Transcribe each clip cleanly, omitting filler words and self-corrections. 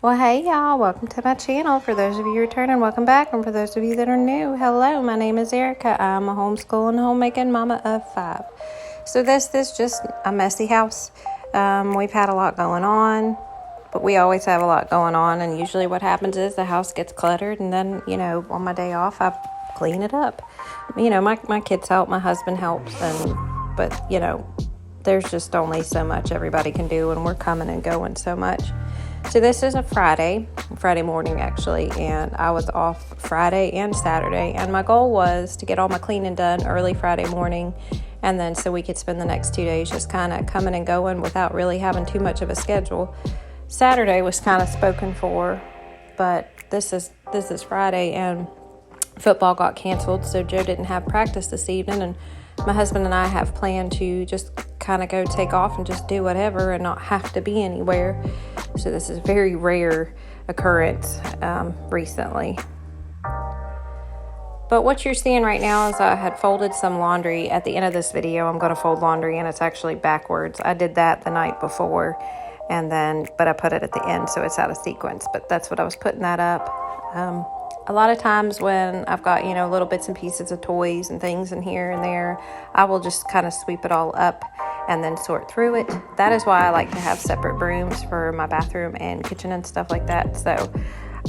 Well, hey y'all, welcome to my channel. For those of you returning, welcome back. And for those of you that are new, hello, my name is Erica. I'm a homeschooling, homemaking mama of 5. So this is just a messy house. We've had a lot going on, but we always have a lot going on. And usually what happens is the house gets cluttered, and then, on my day off, I clean it up. My kids help, my husband helps, but there's just only so much everybody can do, and we're coming and going so much. So this is a Friday morning actually, and I was off Friday and Saturday, and my goal was to get all my cleaning done early Friday morning, and then so we could spend the next 2 days just kind of coming and going without really having too much of a schedule. Saturday was kind of spoken for, but this is Friday, and football got canceled, so Joe didn't have practice this evening, and my husband and I have planned to just kind of go take off and just do whatever and not have to be anywhere. So this is a very rare occurrence recently. But what you're seeing right now is I had folded some laundry. At the end of this video, I'm going to fold laundry, and it's actually backwards. I did that the night before, but I put it at the end, so it's out of sequence. But that's what I was putting that up. A lot of times when I've got, little bits and pieces of toys and things in here and there, I will just kind of sweep it all up and then sort through it. That is why I like to have separate brooms for my bathroom and kitchen and stuff like that. So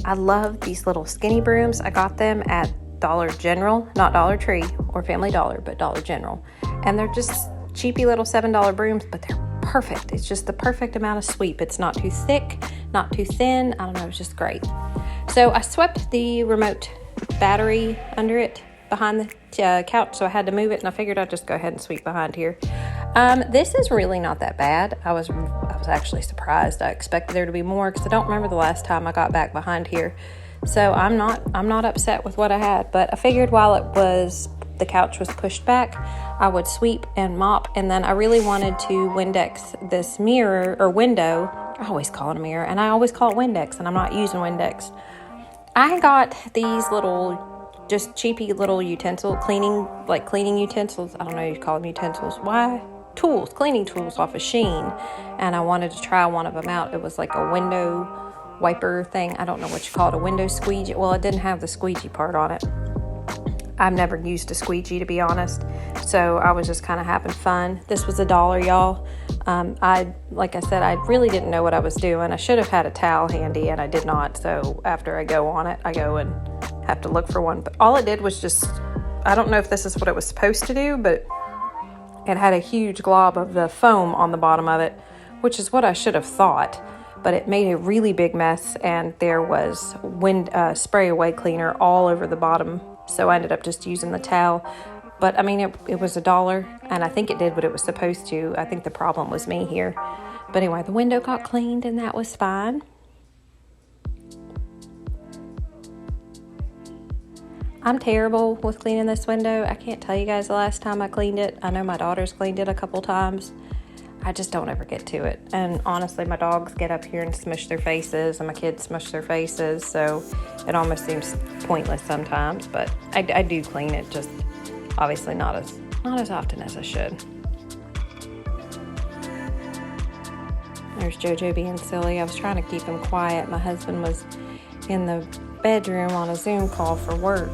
I love these little skinny brooms. I got them at Dollar General, not Dollar Tree or Family Dollar, but Dollar General. And they're just cheapy little $7 brooms, but they're perfect. It's just the perfect amount of sweep. It's not too thick, not too thin. I don't know, it's just great. So I swept the remote battery under it behind the couch, so I had to move it, and I figured I'd just go ahead and sweep behind here. This is really not that bad. I was actually surprised. I expected there to be more because I don't remember the last time I got back behind here. So I'm not upset with what I had, but I figured while the couch was pushed back, I would sweep and mop, and then I really wanted to Windex this mirror or window. I always call it a mirror, and I always call it Windex, and I'm not using Windex. I got these little, just cheapy little cleaning utensils. I don't know if you call them utensils. Why? Tools, cleaning tools off of Shein, and I wanted to try one of them out. It was like a window wiper thing. I don't know what you call it, a window squeegee. Well, it didn't have the squeegee part on it. I've never used a squeegee, to be honest, so I was just kind of having fun. This was $1, y'all. Like I said, I really didn't know what I was doing. I should have had a towel handy, and I did not, so after I go on it, I go and have to look for one. But all it did was just, I don't know if this is what it was supposed to do, but it had a huge glob of the foam on the bottom of it, which is what I should have thought. But it made a really big mess, and there was spray away cleaner all over the bottom. So I ended up just using the towel. But I mean, it was $1, and I think it did what it was supposed to. I think the problem was me here. But anyway, the window got cleaned, and that was fine. I'm terrible with cleaning this window. I can't tell you guys the last time I cleaned it. I know my daughter's cleaned it a couple times. I just don't ever get to it. And honestly, my dogs get up here and smush their faces, and my kids smush their faces, so it almost seems pointless sometimes. But I do clean it, just obviously not as often as I should. There's JoJo being silly. I was trying to keep him quiet. My husband was in the bedroom on a Zoom call for work.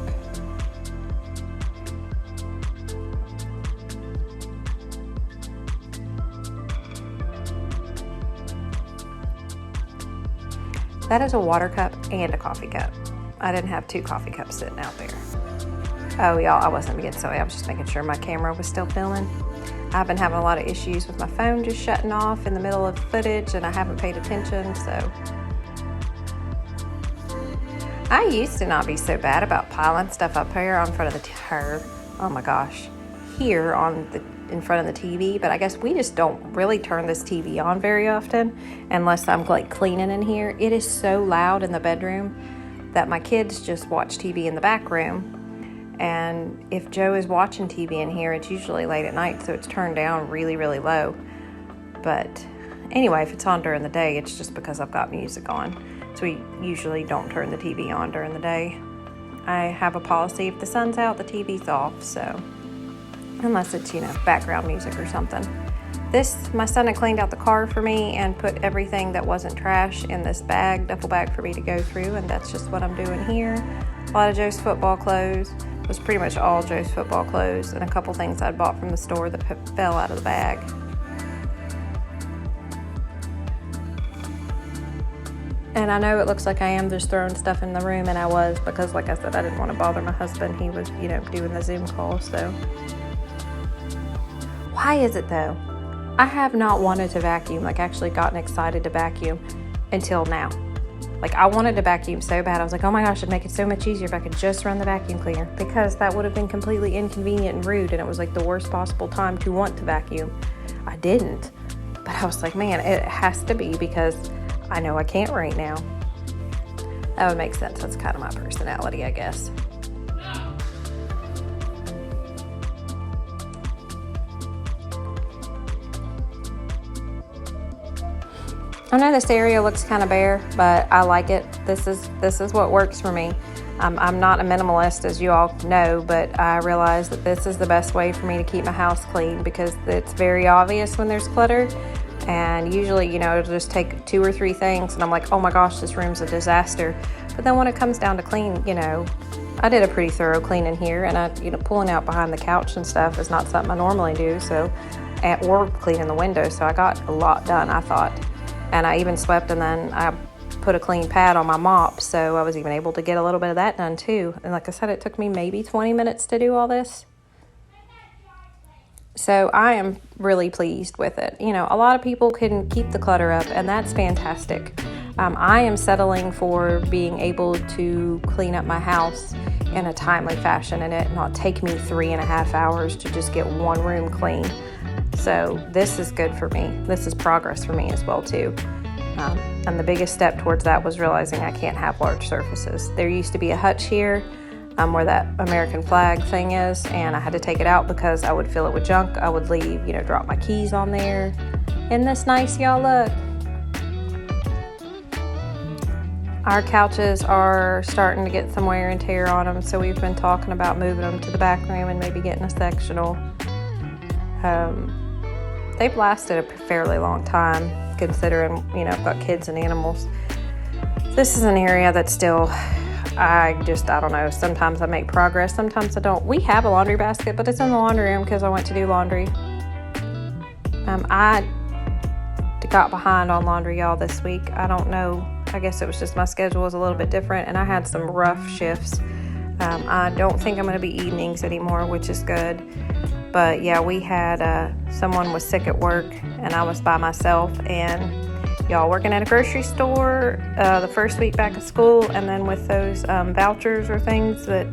That is a water cup and a coffee cup. I didn't have 2 coffee cups sitting out there. Oh, y'all, I wasn't being silly. I was just making sure my camera was still filming. I've been having a lot of issues with my phone just shutting off in the middle of footage, and I haven't paid attention, so. I used to not be so bad about piling stuff up here in front of here in front of the TV, but I guess we just don't really turn this TV on very often unless I'm like cleaning in here. It is so loud in the bedroom that my kids just watch TV in the back room, and if Joe is watching TV in here, it's usually late at night, so it's turned down really, really low. But anyway, if it's on during the day, it's just because I've got music on, so we usually don't turn the TV on during the day. I have a policy, if the sun's out, the TV's off, so unless it's, background music or something. My son had cleaned out the car for me and put everything that wasn't trash in this bag, duffel bag, for me to go through, and that's just what I'm doing here. A lot of Joe's football clothes. It was pretty much all Joe's football clothes, and a couple things I'd bought from the store that fell out of the bag. And I know it looks like I am just throwing stuff in the room, and I was, because like I said, I didn't want to bother my husband. He was, doing the Zoom call, so. Why is it though? I have not wanted to vacuum, like actually gotten excited to vacuum until now. Like I wanted to vacuum so bad. I was like, oh my gosh, it'd make it so much easier if I could just run the vacuum cleaner, because that would have been completely inconvenient and rude, and it was like the worst possible time to want to vacuum. I didn't, but I was like, man, it has to be, because I know I can't right now. That would make sense. That's kind of my personality, I guess. I know this area looks kind of bare, but I like it. This is what works for me. I'm not a minimalist, as you all know, but I realize that this is the best way for me to keep my house clean, because it's very obvious when there's clutter. And usually, it'll just take 2 or 3 things, and I'm like, oh my gosh, this room's a disaster. But then when it comes down to clean, I did a pretty thorough clean in here, and pulling out behind the couch and stuff is not something I normally do. So, or cleaning the windows. So I got a lot done, I thought. And I even swept, and then I put a clean pad on my mop, so I was even able to get a little bit of that done too. And like I said, it took me maybe 20 minutes to do all this. So I am really pleased with it. A lot of people can keep the clutter up, and that's fantastic. I am settling for being able to clean up my house in a timely fashion, and it not take me 3.5 hours to just get one room clean. So this is good for me. This is progress for me as well too. And the biggest step towards that was realizing I can't have large surfaces. There used to be a hutch here where that American flag thing is, and I had to take it out because I would fill it with junk. I would leave, drop my keys on there. Isn't this nice, y'all? Look. Our couches are starting to get some wear and tear on them, so we've been talking about moving them to the back room and maybe getting a sectional. They've lasted a fairly long time, considering, I've got kids and animals. This is an area that's still, I don't know. Sometimes I make progress, sometimes I don't. We have a laundry basket, but it's in the laundry room because I went to do laundry. I got behind on laundry, y'all, this week. I don't know. I guess it was just my schedule was a little bit different, and I had some rough shifts. I don't think I'm going to be evenings anymore, which is good. But yeah, we had someone was sick at work, and I was by myself, and y'all, working at a grocery store the first week back of school, and then with those vouchers or things that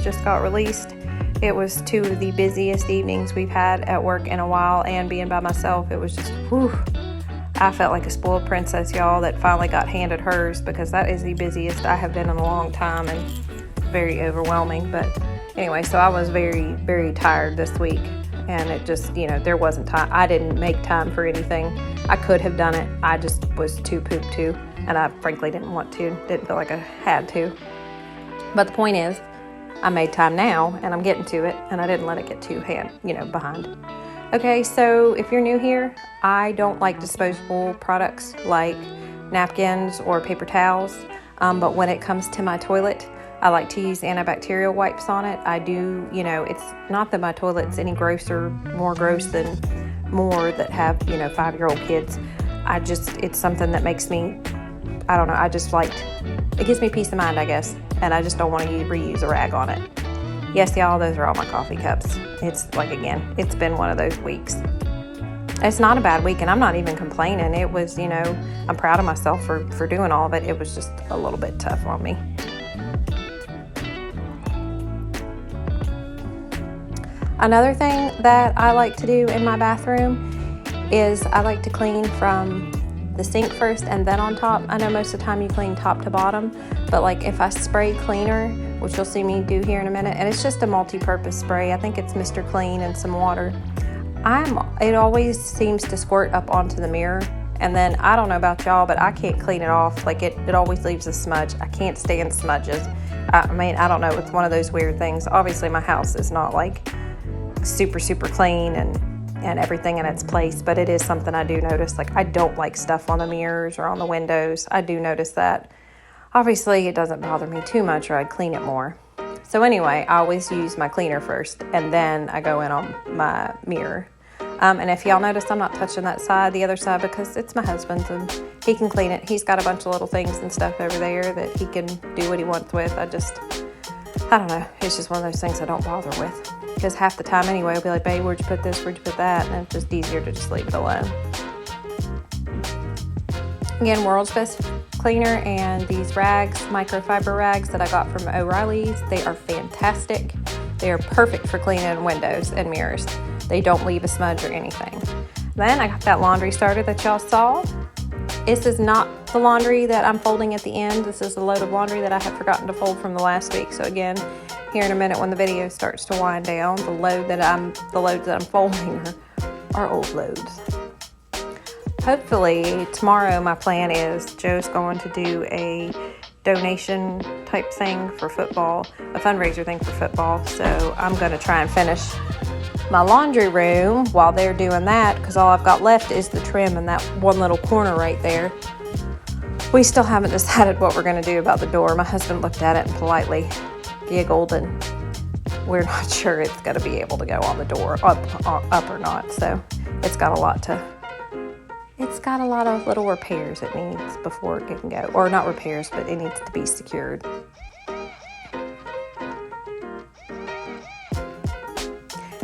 just got released, it was 2 of the busiest evenings we've had at work in a while. And being by myself, it was just whew. I felt like a spoiled princess, y'all, that finally got handed hers, because that is the busiest I have been in a long time, and very overwhelming. But anyway, so I was very, very tired this week, and it just, there wasn't time. I didn't make time for anything. I could have done it. I just was too pooped to, and I frankly didn't want to. Didn't feel like I had to. But the point is, I made time now, and I'm getting to it, and I didn't let it get too behind. Okay, so if you're new here, I don't like disposable products like napkins or paper towels, but when it comes to my toilet, I like to use antibacterial wipes on it. I do, it's not that my toilet's any more gross than more that have, 5-year-old kids. It's something that makes me, I don't know, it gives me peace of mind, I guess, and I just don't want to reuse a rag on it. Yes, y'all, those are all my coffee cups. It's like, again, it's been one of those weeks. It's not a bad week, and I'm not even complaining. It was, I'm proud of myself for doing all of it. It was just a little bit tough on me. Another thing that I like to do in my bathroom is I like to clean from the sink first and then on top. I know most of the time you clean top to bottom, but like if I spray cleaner, which you'll see me do here in a minute, and it's just a multi-purpose spray. I think it's Mr. Clean and some water. It always seems to squirt up onto the mirror, and then I don't know about y'all, but I can't clean it off. Like it always leaves a smudge. I can't stand smudges. I don't know. It's one of those weird things. Obviously, my house is not like super, super clean, and and everything in its place. But it is something I do notice. Like, I don't like stuff on the mirrors or on the windows. I do notice that. Obviously, it doesn't bother me too much, or I'd clean it more. So anyway, I always use my cleaner first, and then I go in on my mirror. And if y'all notice, I'm not touching that side, the other side, because it's my husband's and he can clean it. He's got a bunch of little things and stuff over there that he can do what he wants with. I don't know. It's just one of those things I don't bother with. Because half the time anyway, I'll be like, babe, where'd you put this? Where'd you put that? And it's just easier to just leave it alone. Again, world's best cleaner, and these rags, microfiber rags that I got from O'Reilly's, they are fantastic. They are perfect for cleaning windows and mirrors. They don't leave a smudge or anything. Then I got that laundry starter that y'all saw. This is not the laundry that I'm folding at the end. This is a load of laundry that I had forgotten to fold from the last week. So again, here in a minute when the video starts to wind down, the loads that I'm folding are old loads. Hopefully tomorrow, my plan is Joe's going to do a donation type thing for football, a fundraiser thing for football. So I'm going to try and finish my laundry room while they're doing that, because all I've got left is the trim in that one little corner right there. We still haven't decided what we're going to do about the door. My husband looked at it and politely giggled, and we're not sure it's going to be able to go on the door, up or not. So it's got a lot of little repairs it needs before it can go. Or not repairs, but it needs to be secured.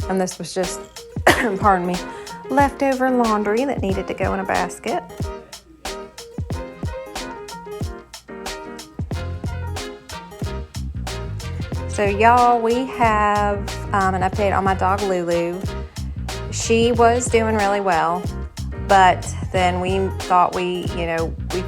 And this was just, pardon me, leftover laundry that needed to go in a basket. So y'all, we have an update on my dog Lulu. She was doing really well, but then we thought we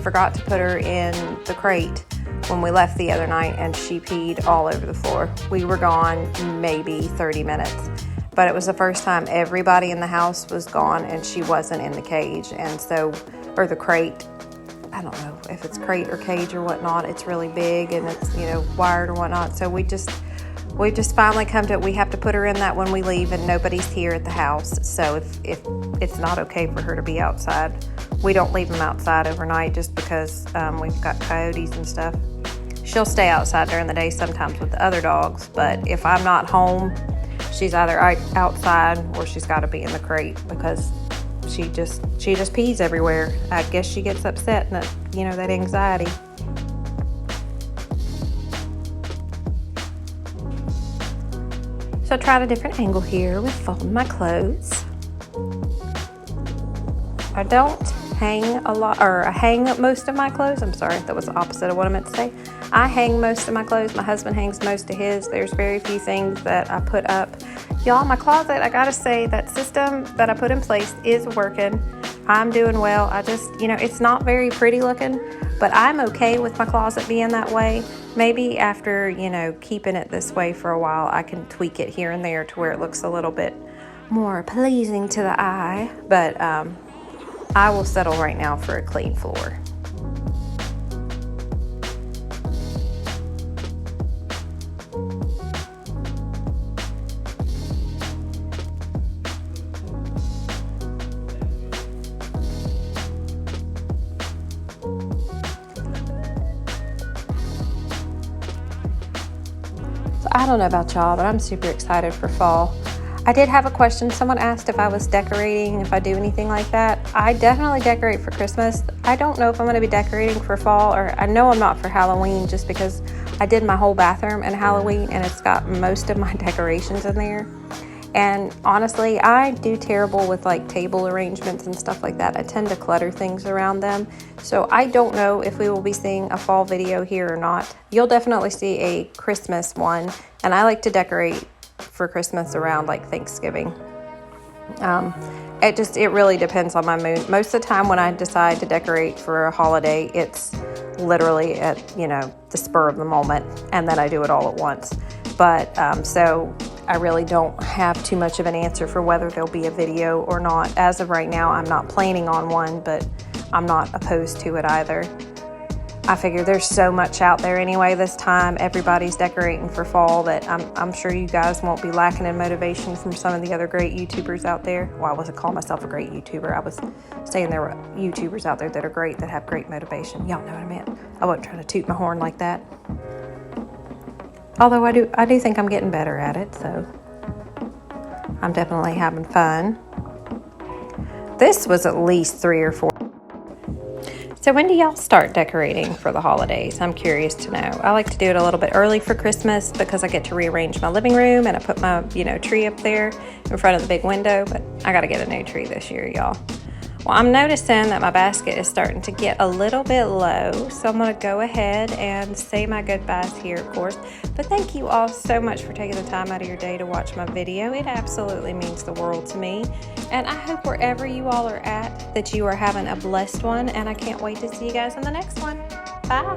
forgot to put her in the crate when we left the other night, and she peed all over the floor. We were gone maybe 30 minutes, but it was the first time everybody in the house was gone and she wasn't in the cage, or the crate. I don't know if it's crate or cage or whatnot. It's really big and it's, wired or whatnot. So we just finally come to it. We have to put her in that when we leave and nobody's here at the house. So if it's not okay for her to be outside, we don't leave them outside overnight just because we've got coyotes and stuff. She'll stay outside during the day sometimes with the other dogs, but if I'm not home, she's either outside or she's got to be in the crate because she just pees everywhere. I guess she gets upset and that anxiety. So I tried a different angle here with folding my clothes. I don't hang a lot, or I hang most of my clothes. I'm sorry, that was the opposite of what I meant to say. I hang most of my clothes. My husband hangs most of his. There's very few things that I put up. Y'all, my closet, I gotta say, that system that I put in place is working. I'm doing well. I just, it's not very pretty looking, but I'm okay with my closet being that way. Maybe after, keeping it this way for a while, I can tweak it here and there to where it looks a little bit more pleasing to the eye. But I will settle right now for a clean floor. I don't know about y'all, but I'm super excited for fall. I did have a question. Someone asked if I was decorating, if I do anything like that. I definitely decorate for Christmas. I don't know if I'm going to be decorating for fall, or I know I'm not for Halloween just because I did my whole bathroom in Halloween and it's got most of my decorations in there. And honestly, I do terrible with table arrangements and stuff like that. I tend to clutter things around them. So I don't know if we will be seeing a fall video here or not. You'll definitely see a Christmas one. And I like to decorate for Christmas around Thanksgiving. It really depends on my mood. Most of the time when I decide to decorate for a holiday, it's literally at, the spur of the moment. And then I do it all at once. But so I really don't have too much of an answer for whether there'll be a video or not. As of right now, I'm not planning on one, but I'm not opposed to it either. I figure there's so much out there anyway this time. Everybody's decorating for fall that I'm sure you guys won't be lacking in motivation from some of the other great YouTubers out there. Well, I wasn't calling myself a great YouTuber. I was saying there were YouTubers out there that are great, that have great motivation. Y'all know what I meant. I wasn't trying to toot my horn like that. Although I do think I'm getting better at it, so I'm definitely having fun. This was at least 3 or 4. So when do y'all start decorating for the holidays? I'm curious to know. I like to do it a little bit early for Christmas because I get to rearrange my living room and I put my, tree up there in front of the big window, but I got to get a new tree this year, y'all. Well, I'm noticing that my basket is starting to get a little bit low, so I'm going to go ahead and say my goodbyes here, of course. But thank you all so much for taking the time out of your day to watch my video. It absolutely means the world to me. And I hope wherever you all are at that you are having a blessed one, and I can't wait to see you guys in the next one. Bye.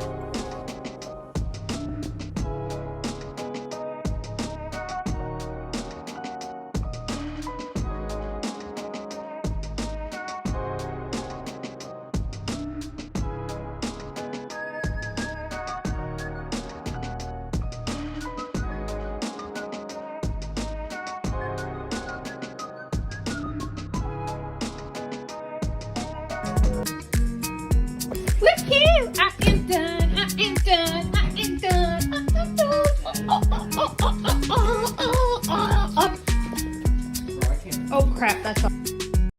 Look here!